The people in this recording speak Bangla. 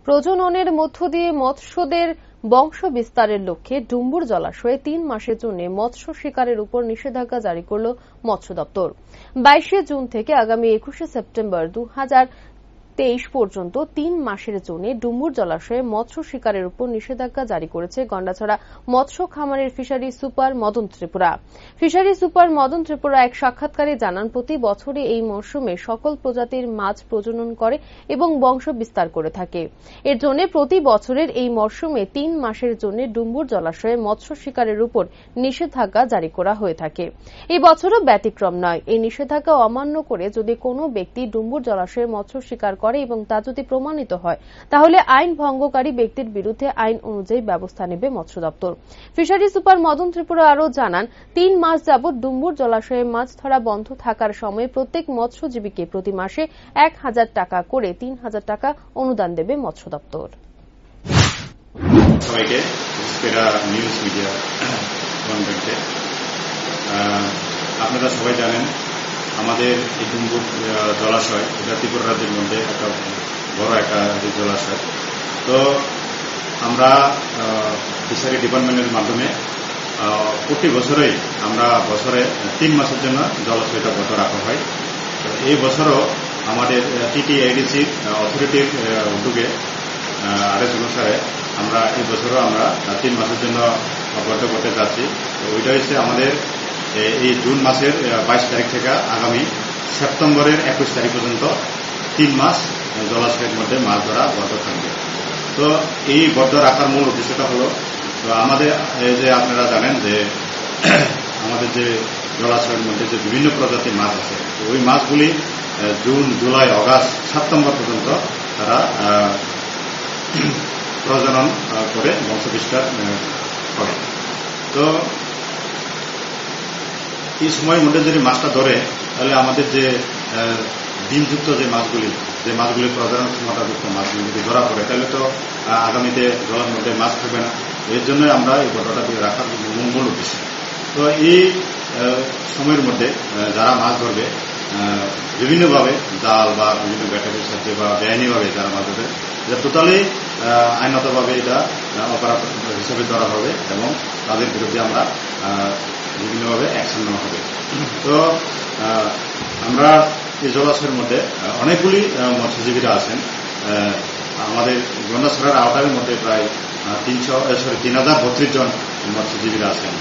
প্রজননের মধ্য দিয়ে মৎস্যদের বংশ বিস্তারের লক্ষ্যে ডুম্বুর জলাশয়ে 3 মাসের জন্য মৎস্য শিকারের উপর নিষেধাজ্ঞা জারি করল মৎস্য দপ্তর। 22 জুন থেকে আগামী 21 সেপ্টেম্বর 2023 পর্যন্ত 3 মাসের জন্য ডুম্বুর জলাশয়ে মৎস্য শিকারের উপর নিষেধাজ্ঞা জারি করেছে গন্ডাছড়া মৎস্য খামারের fishery super Madan Tripura. Fishery super Madan Tripura এক সাক্ষাৎকারে জানান, প্রতি বছরে এই মরশুমে সকল প্রজাতির মাছ প্রজনন করে এবং বংশ বিস্তার করে থাকে। এর জন্য প্রতি বছরের এই মরশুমে 3 মাসের জন্য ডুম্বুর জলাশয়ে মৎস্য শিকারের উপর নিষেধাজ্ঞা জারি করা হয়ে থাকে। এই বছরও ব্যতিক্রম নয়। এই নিষেধাজ্ঞা অমান্য করে যদি কোনো ব্যক্তি ডুম্বুর জলাশয়ে মৎস্য শিকার করে এবং তা যদি প্রমাণিত হয়, তাহলে আইন ভঙ্গকারী ব্যক্তির বিরুদ্ধে আইন অনুযায়ী ব্যবস্থা নেবে মৎস্য দপ্তর। ফিশারি সুপার মদন ত্রিপুরা আরও জানান, 3 মাস যাবৎ ডুম্বুর জলাশয়ে মাছ ধরা বন্ধ থাকার সময় প্রত্যেক মৎস্যজীবীকে প্রতি মাসে 1000 টাকা করে 3000 টাকা অনুদান দেবে মৎস্য দপ্তর। সবাইকে নিউজ মিডিয়া আপনারা সবাই জানেন, আমাদের এই ডুম্বুর জলাশয় এটা ত্রিপুরা রাজ্যের মধ্যে একটা বড় একটা জলাশয়। তো আমরা ফিশারি ডিপার্টমেন্টের মাধ্যমে প্রতি বছরেই আমরা বছরে 3 মাসের জন্য জলাশয়টা বন্ধ রাখা হয়। তো এই বছরও আমাদের টিটিআইডিসি অথরিটির উদ্যোগে আদেশ অনুসারে আমরা এই বছরও আমরা 3 মাসের জন্য বন্ধ করতে যাচ্ছি। তো ওইটা হচ্ছে আমাদের এই জুন মাসের 22 তারিখ থেকে আগামী সেপ্টেম্বরের 21 তারিখ পর্যন্ত 3 মাস জলাশয়ের মধ্যে মাছ ধরা বন্ধ থাকবে। তো এই বন্ধ রাখার মূল উদ্দেশ্যটা হলো, তো আমাদের যে আপনারা জানেন যে আমাদের যে জলাশয়ের মধ্যে যে বিভিন্ন প্রজাতির মাছ আছে, ওই মাছগুলি জুন, জুলাই, আগস্ট, সেপ্টেম্বর পর্যন্ত তারা প্রজনন করে বংশবিস্তার করে। তো এই সময়ের মধ্যে যদি মাছটা ধরে, তাহলে আমাদের যে ডিমযুক্ত যে মাছগুলি প্রজনন ক্ষমতাযুক্ত মাছগুলি যদি ধরা পড়ে, তাহলে তো আগামীতে জলের মধ্যে মাছ থাকবে না। এর জন্য আমরা এই বন্ধটা দিয়ে রাখার মূল উদ্দেশ্য। তো এই সময়ের মধ্যে যারা মাছ ধরবে বিভিন্নভাবে জাল বা বিভিন্ন ব্যাটারির সাথে বা বেআইনিভাবে যারা মাছ ধরবে, এটা টোটালি আইনগতভাবে এটা অপরাধ হিসেবে ধরা হবে এবং তাদের বিরুদ্ধে আমরা বিভিন্নভাবে অ্যাকশন নেওয়া হবে। তো আমরা এই জলাশয়ের মধ্যে অনেকগুলি মৎস্যজীবীরা আছেন। আমাদের গন্ডাছড়ার আওতার মধ্যে প্রায় 3032 জন মৎস্যজীবীরা আছেন।